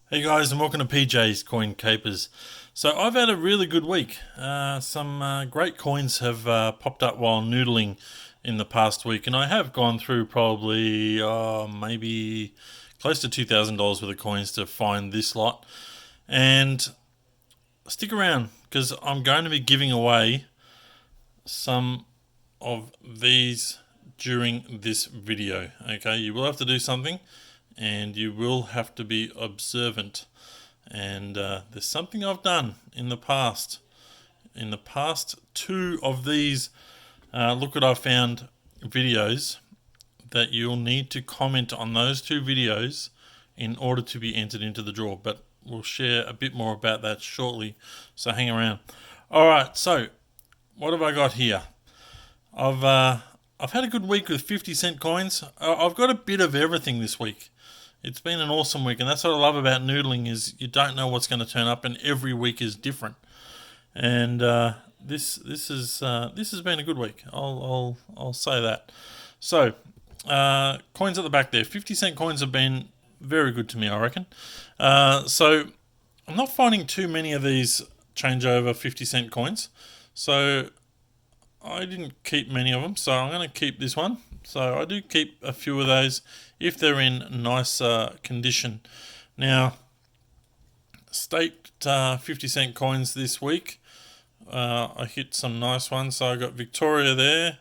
Hey guys, and welcome to PJ's Coin Capers. So I've had a really good week. Some great coins have popped up while noodling in the past week, and I have gone through probably maybe close to $2,000 worth of coins to find this lot. And stick around because I'm going to be giving away some of these during this video. Okay, you will have to do something and you will have to be observant. And there's something I've done in the past. In the past two of these look what I found videos, that you'll need to comment on those two videos in order to be entered into the draw. But we'll share a bit more about that shortly, so hang around. Alright, so what have I got here? I've had a good week with 50-cent coins. I've got a bit of everything this week. It's been an awesome week, and that's what I love about noodling, is you don't know what's going to turn up, and every week is different. And this has been a good week. I'll say that. So coins at the back there. 50-cent coins have been very good to me, I reckon. So I'm not finding too many of these changeover 50-cent coins. So I didn't keep many of them, so I'm going to keep this one. So I do keep a few of those if they're in nice condition. Now, staked 50-cent coins this week. I hit some nice ones. So I got Victoria there,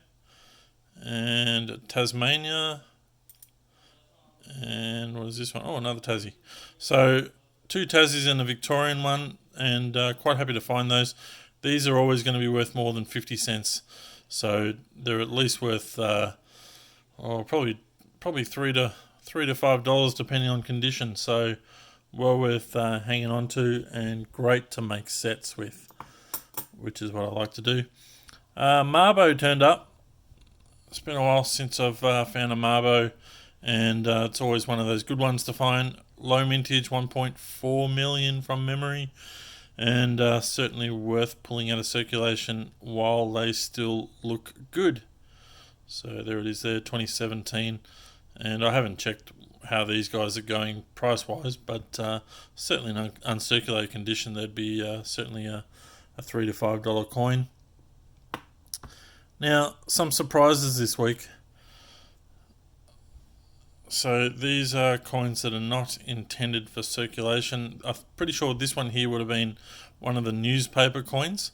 and Tasmania, and what is this one? Oh, another Tassie. So two Tassies and a Victorian one, and quite happy to find those. These are always going to be worth more than 50 cents. So they're at least worth probably $3 to $5 depending on condition. So well worth hanging on to, and great to make sets with, which is what I like to do. Marbo turned up. It's been a while since I've found a Marbo, and it's always one of those good ones to find. Low mintage, 1.4 million from memory, and certainly worth pulling out of circulation while they still look good. So there it is there, 2017, and I haven't checked how these guys are going price wise, but certainly in uncirculated condition there'd be certainly a $3 to $5 coin. Now, some surprises this week. So these are coins that are not intended for circulation. I'm pretty sure this one here would have been one of the newspaper coins,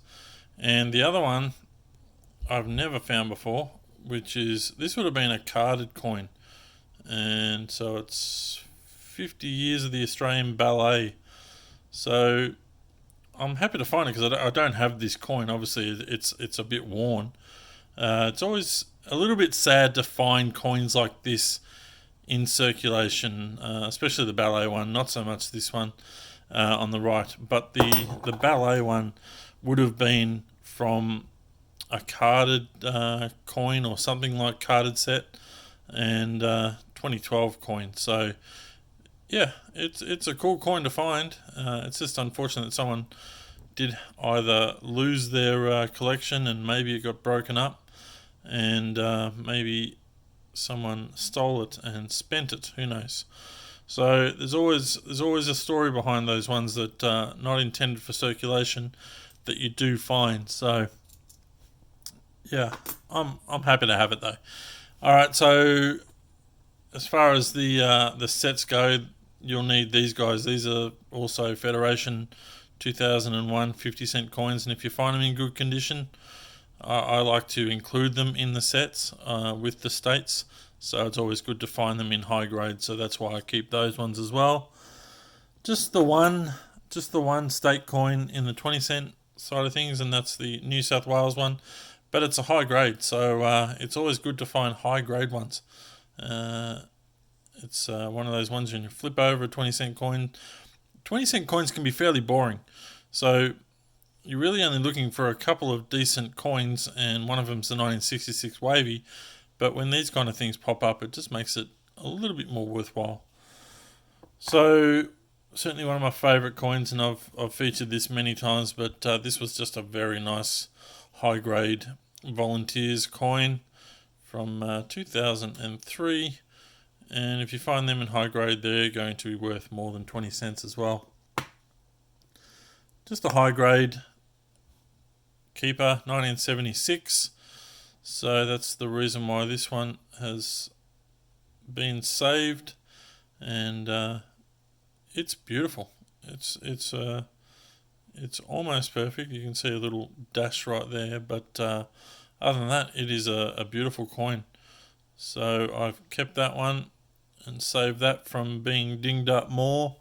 and the other one I've never found before, which is, this would have been a carded coin, and so it's 50 years of the Australian Ballet. So I'm happy to find it because I don't have this coin. Obviously it's a bit worn. It's always a little bit sad to find coins like this in circulation, especially the ballet one, not so much this one on the right, but the ballet one would have been from a carded coin or something like carded set, and 2012 coin. So yeah, it's a cool coin to find. It's just unfortunate that someone did either lose their collection and maybe it got broken up, and maybe someone stole it and spent it. Who knows? So there's always a story behind those ones that not intended for circulation that you do find. So yeah, I'm happy to have it though. All right, so as far as the sets go, you'll need these guys. These are also Federation 2001 50-cent coins, and if you find them in good condition, I like to include them in the sets with the states. So it's always good to find them in high grade. So that's why I keep those ones as well. Just the one state coin in the 20-cent side of things, and that's the New South Wales one. But it's a high grade, so it's always good to find high grade ones. It's one of those ones when you flip over a 20-cent coin. 20-cent coins can be fairly boring, so you're really only looking for a couple of decent coins, and one of them's the 1966 wavy. But when these kind of things pop up, it just makes it a little bit more worthwhile. So certainly one of my favourite coins, and I've featured this many times, but this was just a very nice high grade Volunteers coin from 2003, and if you find them in high grade, they're going to be worth more than 20 cents as well. Just a high grade keeper, 1976. So that's the reason why this one has been saved, and it's beautiful. It's almost perfect. You can see a little dash right there, but other than that, it is a beautiful coin. So I've kept that one and saved that from being dinged up more.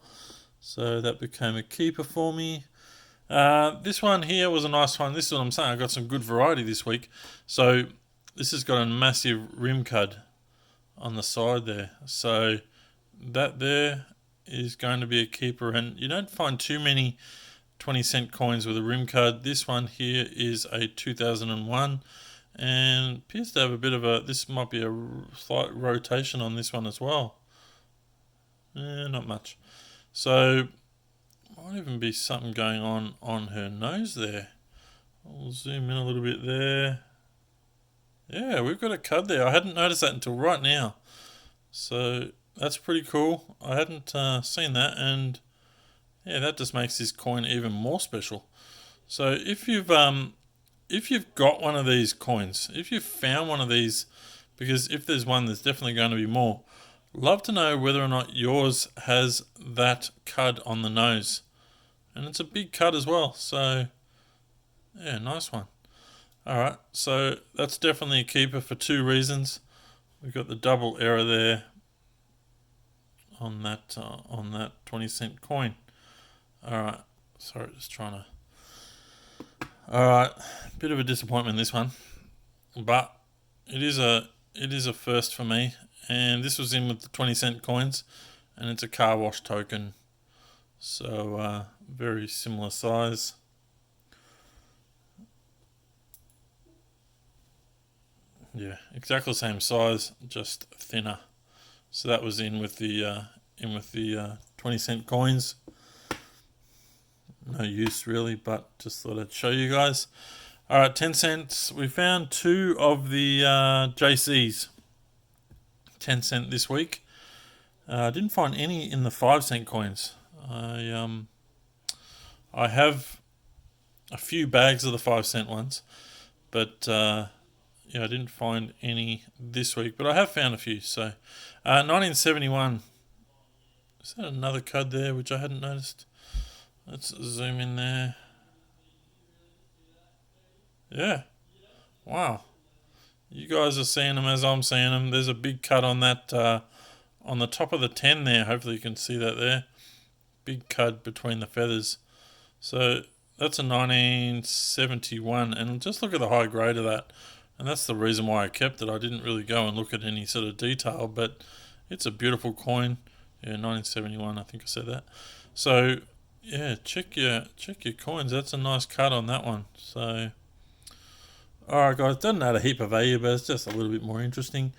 So that became a keeper for me. This one here was a nice one. This is what I'm saying. I got some good variety this week. So this has got a massive rim cud on the side there. So that there is going to be a keeper, and you don't find too many 20-cent coins with a rim cud. This one here is a 2001 and appears to have a bit of a, this might be a slight rotation on this one as well. Not much. So might even be something going on her nose there. I'll zoom in a little bit there. Yeah, we've got a cud there. I hadn't noticed that until right now. So that's pretty cool. I hadn't seen that, and yeah, that just makes this coin even more special. So if you've got one of these coins, if you've found one of these, because if there's one, there's definitely going to be more. Love to know whether or not yours has that cud on the nose. And it's a big cud as well, so yeah, nice one. Alright, so that's definitely a keeper for two reasons. We've got the double error there on that 20-cent coin. Alright, sorry, just trying to... Alright, bit of a disappointment this one, but it is a first for me, and this was in with the 20-cent coins, and it's a car wash token, so very similar size. Yeah, exactly the same size, just thinner. So that was in with the 20-cent coins. No use really, but just thought I'd show you guys. Alright, 10 cents. We found two of the JCs. 10 cent this week. I didn't find any in the 5-cent coins. I have a few bags of the 5-cent ones, but yeah, I didn't find any this week, but I have found a few. So 1971. Is that another cud there which I hadn't noticed? Let's zoom in there. Yeah. Wow. You guys are seeing them as I'm seeing them. There's a big cut on that, on the top of the 10 there. Hopefully you can see that there. Big cut between the feathers. So that's a 1971. And just look at the high grade of that. And that's the reason why I kept it. I didn't really go and look at any sort of detail, but it's a beautiful coin. Yeah, 1971, I think I said that. So yeah, check your coins. That's a nice cut on that one. So alright guys, doesn't add a heap of value, but it's just a little bit more interesting.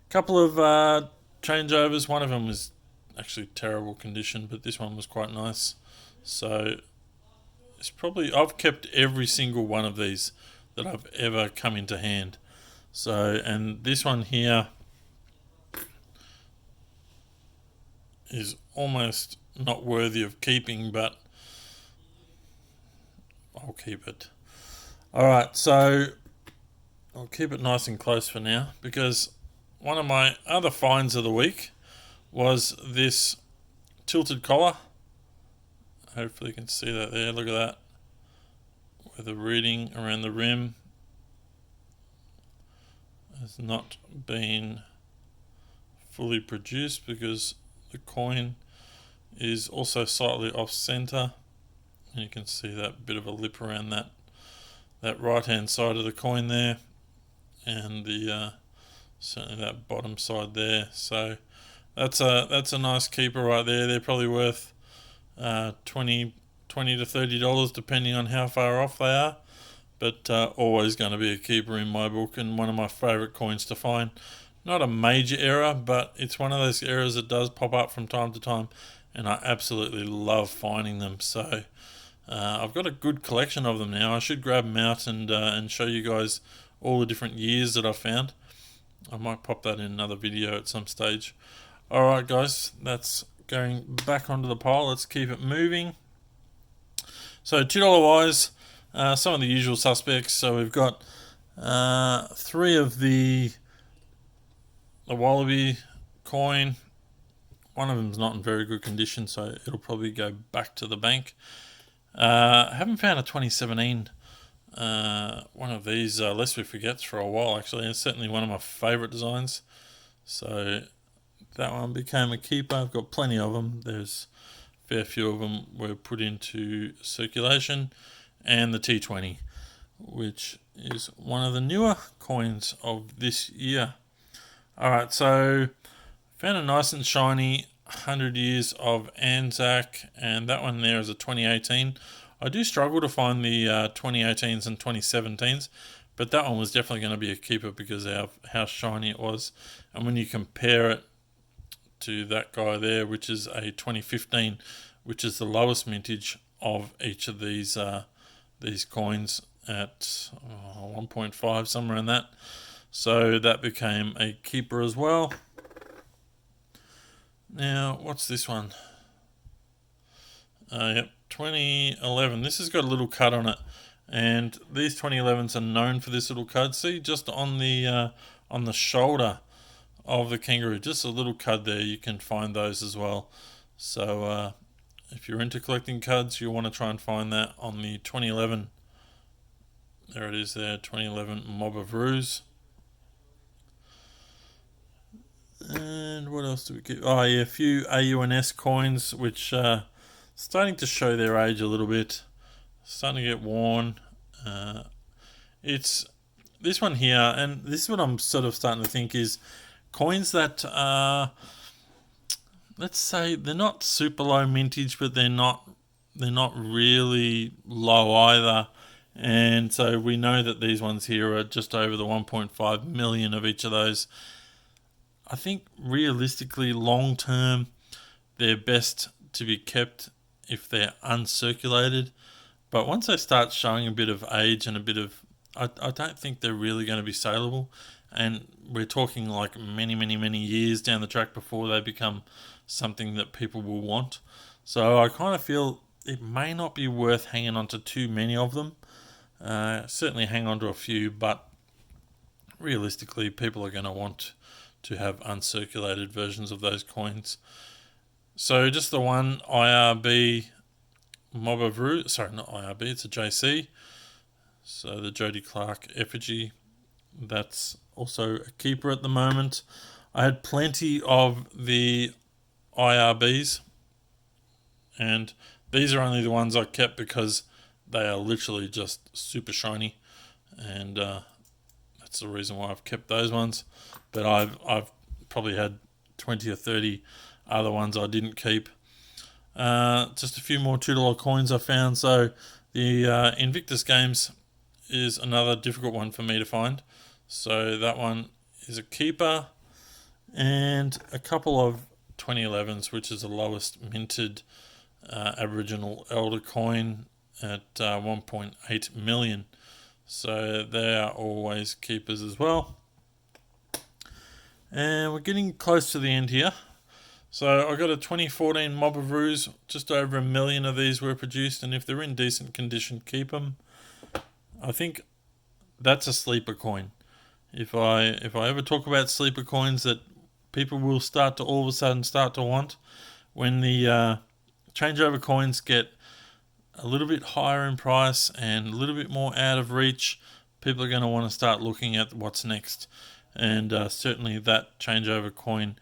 Couple of changeovers. One of them was actually terrible condition, but this one was quite nice. So it's probably, I've kept every single one of these that I've ever come into hand. So, and this one here is almost not worthy of keeping, but I'll keep it. Alright, so I'll keep it nice and close for now, because one of my other finds of the week was this tilted collar. Hopefully you can see that there. Look at that. Where the reading around the rim has not been fully produced because the coin is also slightly off center, and you can see that bit of a lip around that right hand side of the coin there, and the certainly that bottom side there. So that's a nice keeper right there. They're probably worth $20 to $30 depending on how far off they are, but always going to be a keeper in my book, and one of my favorite coins to find. Not a major error, but it's one of those errors that does pop up from time to time, and I absolutely love finding them. So I've got a good collection of them now. I should grab them out and show you guys all the different years that I've found. I might pop that in another video at some stage. Alright guys, that's going back onto the pile. Let's keep it moving. So $2 wise, some of the usual suspects. So we've got 3 of the Wallaby coin. One of them's not in very good condition, so it'll probably go back to the bank. I haven't found a 2017 one of these, lest we forget, for a while actually. It's certainly one of my favourite designs. So that one became a keeper. I've got plenty of them. There's a fair few of them were put into circulation. And the T20, which is one of the newer coins of this year. Alright, so found a nice and shiny 100 years of Anzac, and that one there is a 2018. I do struggle to find the 2018s and 2017s, but that one was definitely going to be a keeper because of how shiny it was. And when you compare it to that guy there, which is a 2015, which is the lowest mintage of each of these coins at 1.5, somewhere in that. So that became a keeper as well. Now, what's this one? Yep, 2011. This has got a little cut on it, and these 2011s are known for this little cut. See, just on the shoulder of the kangaroo, just a little cud there. You can find those as well. So if you're into collecting cuds, you'll want to try and find that on the 2011. There it is there, 2011 Mob of Ruse. And what else do we get? Oh yeah, a few AUNS coins, which starting to show their age a little bit. Starting to get worn. It's this one here, and this is what I'm sort of starting to think is coins that let's say they're not super low mintage, but they're not really low either. And so we know that these ones here are just over the 1.5 million of each of those. I think realistically, long term, they're best to be kept if they're uncirculated. But once they start showing a bit of age and a bit of, I don't think they're really going to be saleable. And we're talking like many, many, many years down the track before they become something that people will want. So I kind of feel it may not be worth hanging on to too many of them. Certainly hang on to a few, but realistically, people are going to want to have uncirculated versions of those coins. So just the one IRB Mob of Ruse, sorry, not IRB, it's a JC. So the Jody Clark effigy, that's also a keeper at the moment. I had plenty of the IRBs, and these are only the ones I kept because they are literally just super shiny, and that's the reason why I've kept those ones. But I've probably had 20 or 30 other ones I didn't keep. Just a few more $2 coins I found. So the Invictus Games is another difficult one for me to find. So that one is a keeper, and a couple of 2011s, which is the lowest minted Aboriginal Elder coin at 1.8 million. So they are always keepers as well. And we're getting close to the end here. So I got a 2014 Mob of Ruse. Just over 1 million of these were produced, and if they're in decent condition, keep them. I think that's a sleeper coin. If I ever talk about sleeper coins that people will start to all of a sudden start to want, when the changeover coins get a little bit higher in price and a little bit more out of reach, people are going to want to start looking at what's next. And certainly that changeover coin,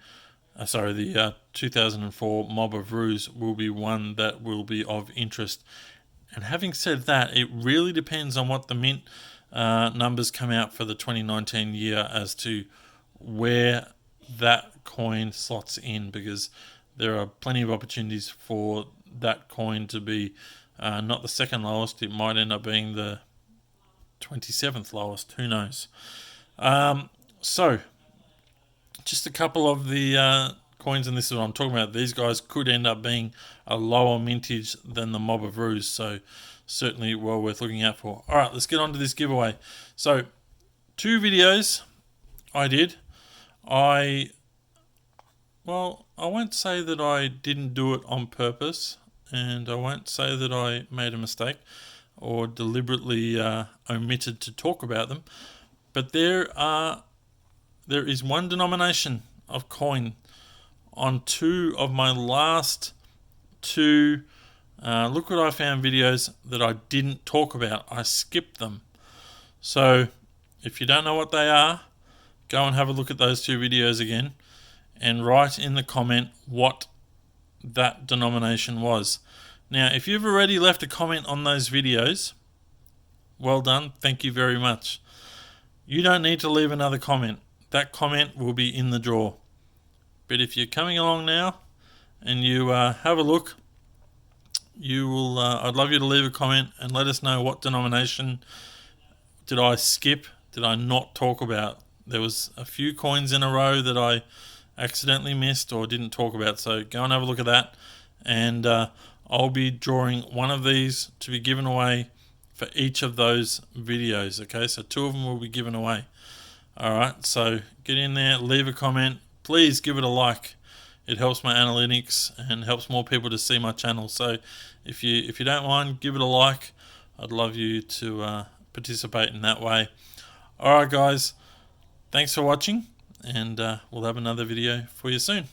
the 2004 Mob of Ruse will be one that will be of interest. And having said that, it really depends on what the mint numbers come out for the 2019 year as to where that coin slots in, because there are plenty of opportunities for that coin to be not the second lowest. It might end up being the 27th lowest. Who knows? So, just a couple of the coins, and this is what I'm talking about. These guys could end up being a lower mintage than the Mob of Ruse, so certainly well worth looking out for. Alright, let's get on to this giveaway. So, 2 videos I did. I Well, I won't say that I didn't do it on purpose, and I won't say that I made a mistake or deliberately omitted to talk about them, but there is one denomination of coin on two of my last two Look What I Found videos that I didn't talk about. I skipped them. So if you don't know what they are, go and have a look at those two videos again and write in the comment what that denomination was. Now, if you've already left a comment on those videos, well done, thank you very much. You don't need to leave another comment. That comment will be in the draw. But if you're coming along now and you have a look, you will. I'd love you to leave a comment and let us know what denomination did I skip, did I not talk about. There was a few coins in a row that I accidentally missed or didn't talk about, so go and have a look at that, and I'll be drawing one of these to be given away for each of those videos. Okay, so two of them will be given away. Alright, so get in there, leave a comment, please give it a like. It helps my analytics and helps more people to see my channel. So if you don't mind, give it a like. I'd love you to participate in that way. Alright guys, thanks for watching, and we'll have another video for you soon.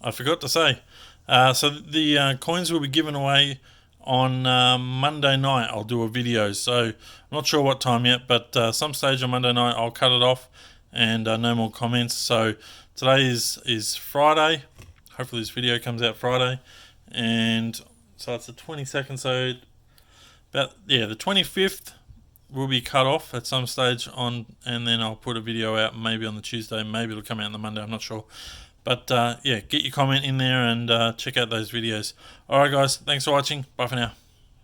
I forgot to say, so the coins will be given away on Monday night. I'll do a video, so I'm not sure what time yet, but some stage on Monday night I'll cut it off, and no more comments. So today is Friday. Hopefully this video comes out Friday, and so it's the 22nd, so the 25th will be cut off at some stage on, and then I'll put a video out maybe on the Tuesday, maybe it'll come out on the Monday, I'm not sure. But yeah, get your comment in there and check out those videos. Alright guys, thanks for watching. Bye for now.